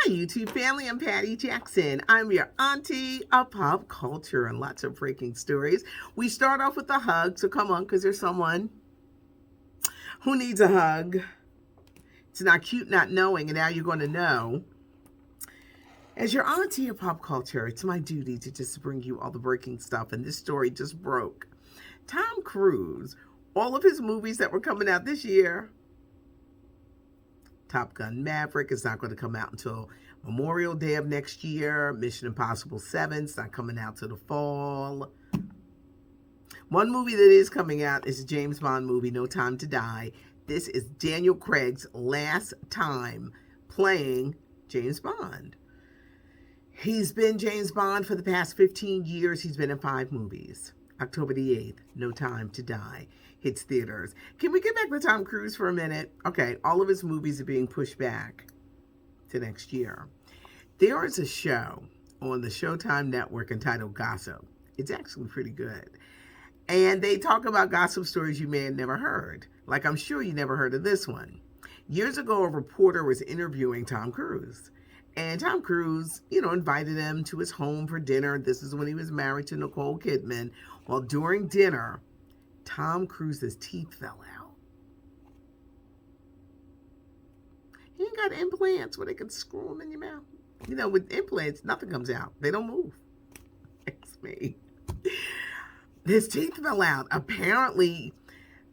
Hi, YouTube family. I'm Patty Jackson. I'm your auntie of pop culture and lots of breaking stories. We start off with a hug, so come on, because there's someone who needs a hug. It's not cute not knowing, and now you're going to know. As your auntie of pop culture, it's my duty to just bring you all the breaking stuff, and this story just broke. Tom Cruise, all of his movies that were coming out this year, Top Gun Maverick is not going to come out until Memorial Day of next year. Mission Impossible 7 is not coming out till the fall. One movie that is coming out is a James Bond movie, No Time to Die. This is Daniel Craig's last time playing James Bond. He's been James Bond for the past 15 years. He's been in 5 movies. October the 8th, No Time to Die hits theaters. Can we get back to Tom Cruise for a minute? Okay, all of his movies are being pushed back to next year. There is a show on the Showtime network entitled Gossip. It's actually pretty good. And they talk about gossip stories you may have never heard. Like, I'm sure you never heard of this one. Years ago, a reporter was interviewing Tom Cruise. And Tom Cruise, invited him to his home for dinner. This is when he was married to Nicole Kidman. Well, during dinner, Tom Cruise's teeth fell out. He ain't got implants where they can screw them in your mouth. With implants, nothing comes out. They don't move. It's me. His teeth fell out. Apparently,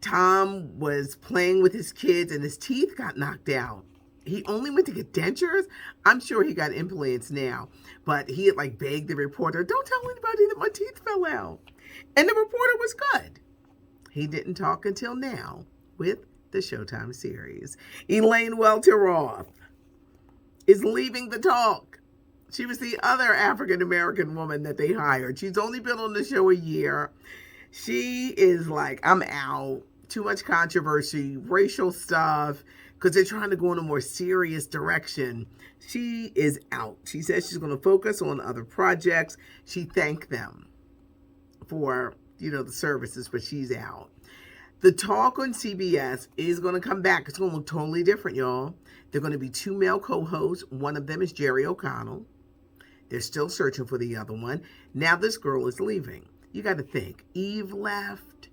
Tom was playing with his kids and his teeth got knocked out. He only went to get dentures. I'm sure he got implants now. But he had begged the reporter, don't tell anybody that my teeth fell out. And the reporter was good. He didn't talk until now with the Showtime series. Elaine Welteroth is leaving the talk. She was the other African-American woman that they hired. She's only been on the show a year. She is like, I'm out. Too much controversy, racial stuff, because they're trying to go in a more serious direction. She is out. She says she's going to focus on other projects. She thanked them for, the services, but she's out. The talk on CBS is going to come back. It's going to look totally different, y'all. They're going to be 2 male co-hosts. One of them is Jerry O'Connell. They're still searching for the other one. Now this girl is leaving. You got to think. Eve left.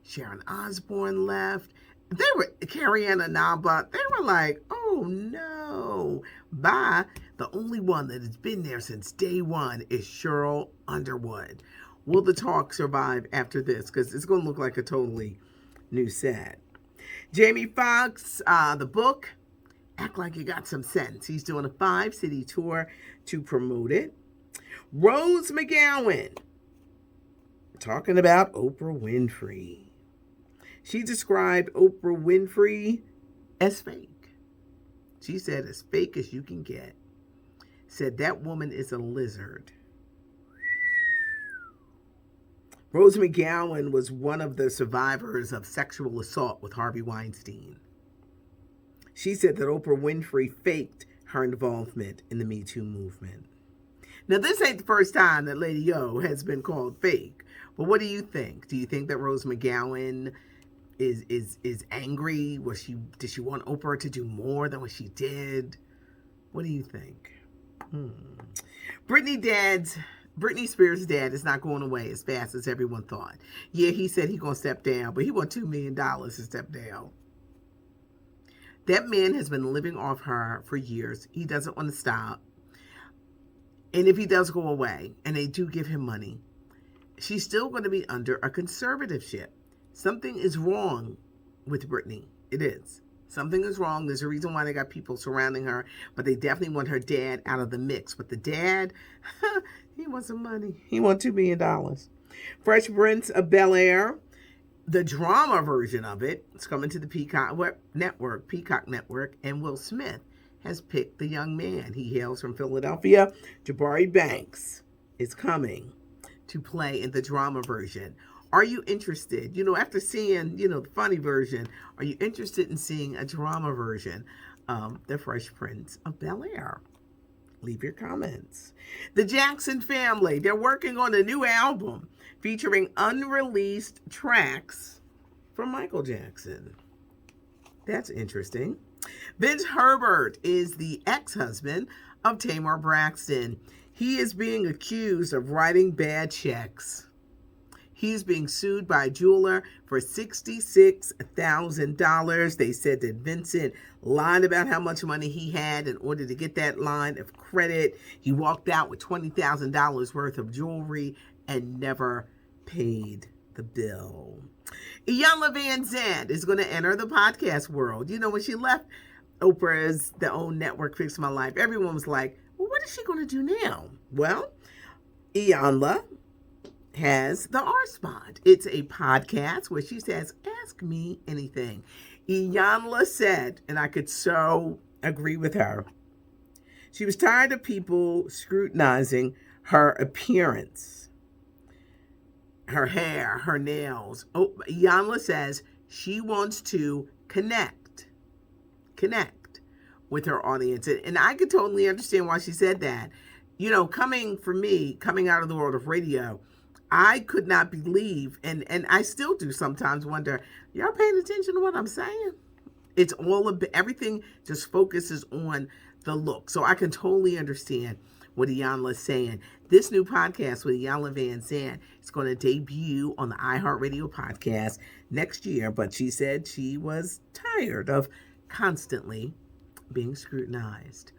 Sharon Osbourne left. They were, Carrie Ann Inaba, they were like, oh no. Bye. The only one that has been there since day one is Cheryl Underwood. Will the talk survive after this? Because it's going to look like a totally new set. Jamie Foxx, the book, Act Like You Got Some Sense. He's doing a 5-city tour to promote it. Rose McGowan, talking about Oprah Winfrey. She described Oprah Winfrey as fake. She said, as fake as you can get. Said that woman is a lizard. Rose McGowan was one of the survivors of sexual assault with Harvey Weinstein. She said that Oprah Winfrey faked her involvement in the Me Too movement. Now, this ain't the first time that Lady O has been called fake. But what do you think? Do you think that Rose McGowan is angry? Did she want Oprah to do more than what she did? What do you think? Britney Spears' dad is not going away as fast as everyone thought. Yeah, he said he's going to step down, but he wants $2 million to step down. That man has been living off her for years. He doesn't want to stop. And if he does go away, and they do give him money, she's still going to be under a conservatorship. Something is wrong with Britney. It is. Something is wrong. There's a reason why they got people surrounding her, but they definitely want her dad out of the mix. But the dad, he wants some money. He wants $2 million. Fresh Prince of Bel-Air, the drama version of it, it's coming to the Peacock Network, and Will Smith has picked the young man. He hails from Philadelphia. Jabari Banks is coming to play in the drama version. Are you interested? After seeing, the funny version, are you interested in seeing a drama version of The Fresh Prince of Bel-Air? Leave your comments. The Jackson family, they're working on a new album featuring unreleased tracks from Michael Jackson. That's interesting. Vince Herbert is the ex-husband of Tamar Braxton. He is being accused of writing bad checks. He's being sued by a jeweler for $66,000. They said that Vincent lied about how much money he had in order to get that line of credit. He walked out with $20,000 worth of jewelry and never paid the bill. Iyanla Vanzant is going to enter the podcast world. You know, when she left Oprah's The Own Network, Fix My Life, everyone was like, well, what is she going to do now? Well, Iyanla has the R Spot. It's a podcast where she says, ask me anything. Iyanla said, and I could so agree with her, she was tired of people scrutinizing her appearance, her hair, her nails. Oh, Iyanla says she wants to connect with her audience. And I could totally understand why she said that. You know, coming out of the world of radio, I could not believe, and I still do sometimes wonder, y'all paying attention to what I'm saying? It's all of everything just focuses on the look. So I can totally understand what Iyanla is saying. This new podcast with Iyanla Vanzant is going to debut on the iHeartRadio podcast next year, but she said she was tired of constantly being scrutinized.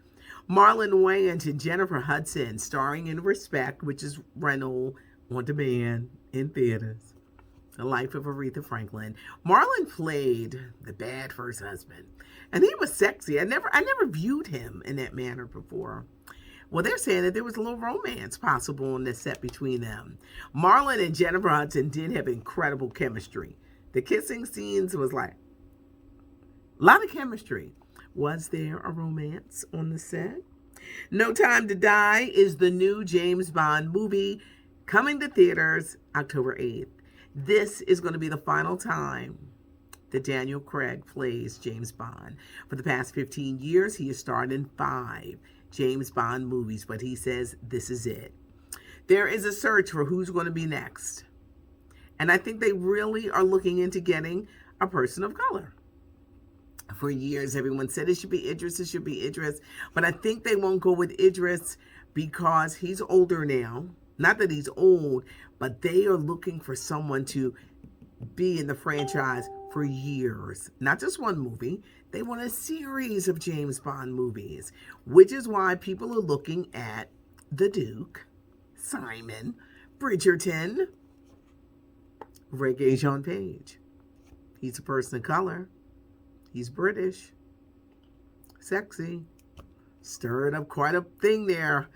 Marlon Wayans and Jennifer Hudson starring in Respect, which is rental on demand in theaters. The Life of Aretha Franklin. Marlon played the bad first husband, and he was sexy. I never viewed him in that manner before. Well, they're saying that there was a little romance possible on the set between them. Marlon and Jennifer Hudson did have incredible chemistry. The kissing scenes was like a lot of chemistry. Was there a romance on the set? No Time to Die is the new James Bond movie coming to theaters October 8th. This is going to be the final time that Daniel Craig plays James Bond. For the past 15 years, he has starred in 5 James Bond movies, but he says this is it. There is a search for who's going to be next. And I think they really are looking into getting a person of color. For years, everyone said it should be Idris. But I think they won't go with Idris because he's older now. Not that he's old, but they are looking for someone to be in the franchise for years. Not just one movie. They want a series of James Bond movies, which is why people are looking at the Duke, Simon, Bridgerton, Regé-Jean Page. He's a person of color. He's British. Sexy. Stirred up quite a thing there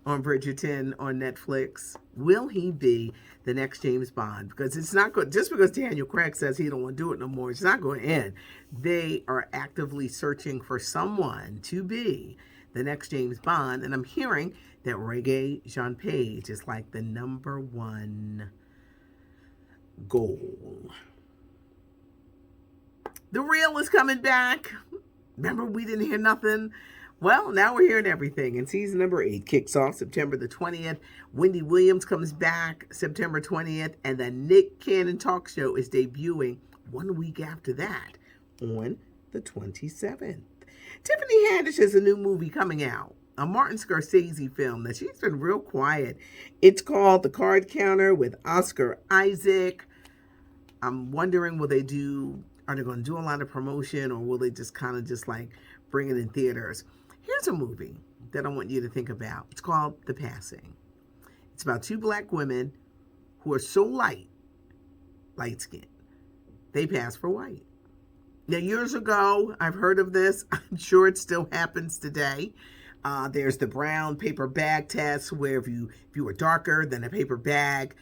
on Bridgerton on Netflix. Will he be the next James Bond? Because it's not good. Just because Daniel Craig says he don't want to do it no more, it's not going to end. They are actively searching for someone to be the next James Bond. And I'm hearing that Regé-Jean Page is like the number one goal. The Real is coming back. Remember, we didn't hear nothing. Well, now we're hearing everything. And season number 8 kicks off September the 20th. Wendy Williams comes back September 20th. And the Nick Cannon Talk Show is debuting 1 week after that on the 27th. Tiffany Haddish has a new movie coming out. A Martin Scorsese film that she's been real quiet. It's called The Card Counter with Oscar Isaac. I'm wondering, are they going to do a lot of promotion, or will they just kind of just like bring it in theaters? Here's a movie that I want you to think about. It's called The Passing. It's about 2 black women who are so light-skinned, they pass for white. Now, years ago, I've heard of this. I'm sure it still happens today. There's the brown paper bag test, where if you were darker than a paper bag,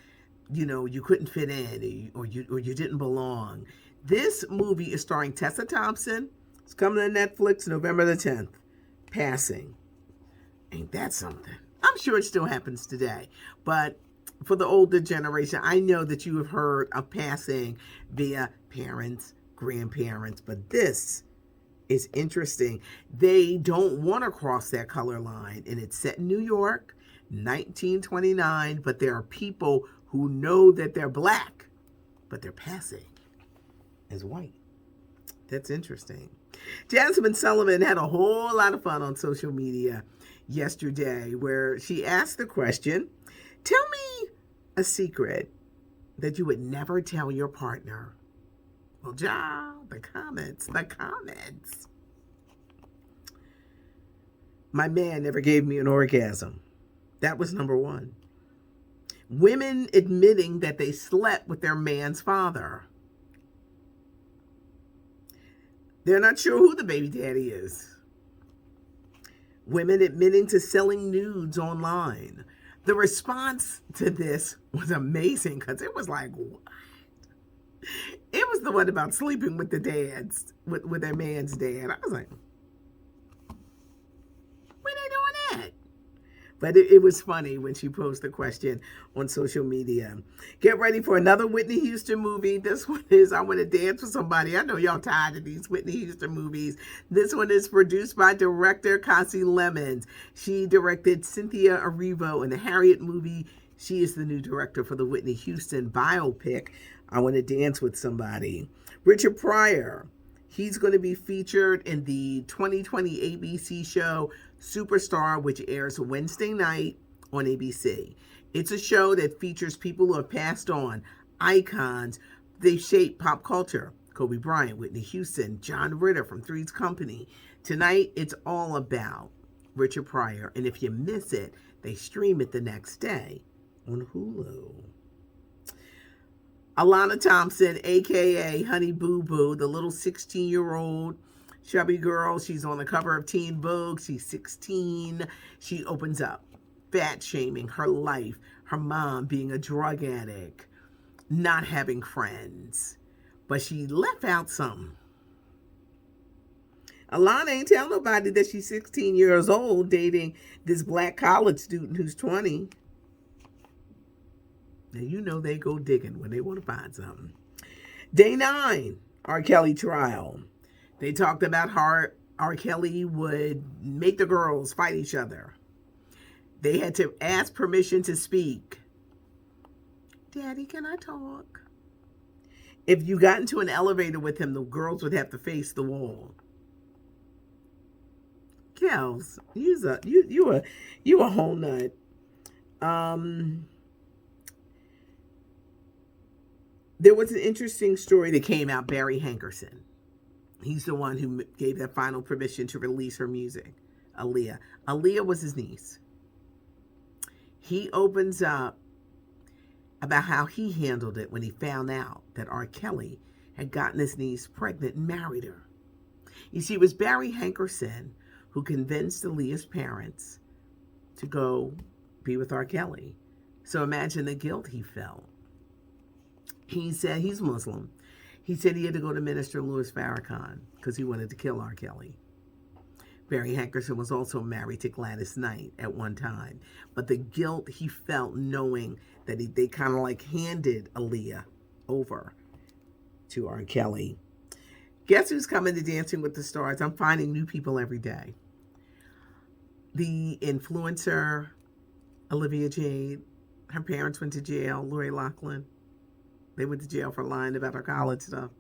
you couldn't fit in, or you didn't belong. This movie is starring Tessa Thompson. It's coming to Netflix November the 10th. Passing. Ain't that something? I'm sure it still happens today. But for the older generation, I know that you have heard of passing via parents, grandparents, but this is interesting. They don't want to cross that color line, and it's set in New York, 1929, but there are people who know that they're black, but they're passing as white. That's interesting. Jasmine Sullivan had a whole lot of fun on social media yesterday where she asked the question, tell me a secret that you would never tell your partner. Well, the comments. My man never gave me an orgasm. That was number one. Women admitting that they slept with their man's father. They're not sure who the baby daddy is. Women admitting to selling nudes online. The response to this was amazing because it was like, what? It was the one about sleeping with the dads, with their man's dad. I was like, when they doing that? But it was funny when she posed the question on social media. Get ready for another Whitney Houston movie. This one is I Want to Dance with Somebody. I know y'all tired of these Whitney Houston movies. This one is produced by director Kasi Lemons. She directed Cynthia Erivo in the Harriet movie. She is the new director for the Whitney Houston biopic, I Want to Dance with Somebody. Richard Pryor. He's going to be featured in the 2020 ABC show Superstar, which airs Wednesday night on ABC. It's a show that features people who have passed on, icons. They shape pop culture. Kobe Bryant, Whitney Houston, John Ritter from Three's Company. Tonight, it's all about Richard Pryor. And if you miss it, they stream it the next day on Hulu. Alana Thompson, a.k.a. Honey Boo Boo, the little 16-year-old chubby girl. She's on the cover of Teen Vogue. She's 16. She opens up, fat shaming her life, her mom being a drug addict, not having friends. But she left out something. Alana ain't tell nobody that she's 16 years old dating this black college student who's 20. Now, you know they go digging when they want to find something. Day 9, R. Kelly trial. They talked about how R. Kelly would make the girls fight each other. They had to ask permission to speak. Daddy, can I talk? If you got into an elevator with him, the girls would have to face the wall. Kels, you a whole nut. There was an interesting story that came out. Barry Hankerson. He's the one who gave that final permission to release her music. Aaliyah. Aaliyah was his niece. He opens up about how he handled it when he found out that R. Kelly had gotten his niece pregnant and married her. You see, it was Barry Hankerson who convinced Aaliyah's parents to go be with R. Kelly. So imagine the guilt he felt. He said he's Muslim. He said he had to go to Minister Louis Farrakhan because he wanted to kill R. Kelly. Barry Hankerson was also married to Gladys Knight at one time. But the guilt he felt knowing that they kind of like handed Aaliyah over to R. Kelly. Guess who's coming to Dancing with the Stars? I'm finding new people every day. The influencer, Olivia Jade. Her parents went to jail. Lori Loughlin. They went to jail for lying about her college stuff.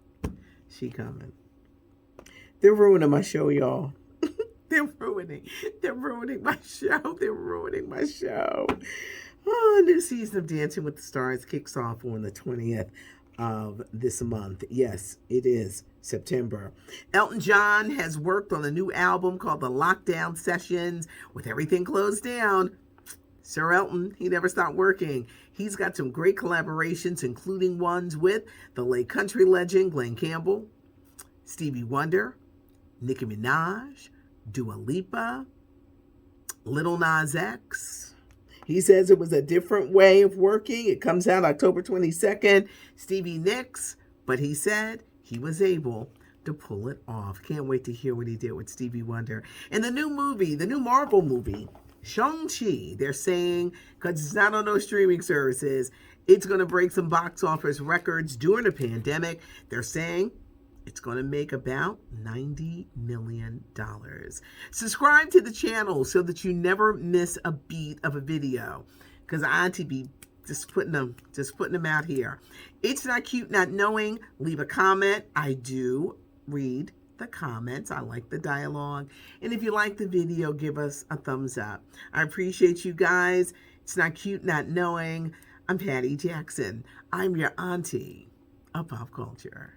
She coming. They're ruining my show, y'all. They're ruining my show. They're ruining my show. Oh, a new season of Dancing with the Stars kicks off on the 20th of this month. Yes, it is September. Elton John has worked on a new album called The Lockdown Sessions. With everything closed down, Sir Elton, he never stopped working. He's got some great collaborations, including ones with the late country legend Glenn Campbell, Stevie Wonder, Nicki Minaj, Dua Lipa, Lil Nas X. He says it was a different way of working. It comes out October 22nd. Stevie Nicks, but he said he was able to pull it off. Can't wait to hear what he did with Stevie Wonder. And the new movie, the new Marvel movie, Shang-Chi, they're saying, because it's not on those streaming services, it's going to break some box office records during the pandemic. They're saying it's going to make about $90 million. Subscribe to the channel so that you never miss a beat of a video, because I to be just putting them out here. It's not cute not knowing. Leave a comment. I do read the comments. I like the dialogue. And if you like the video, give us a thumbs up. I appreciate you guys. It's not cute not knowing. I'm Patty Jackson. I'm your auntie of pop culture.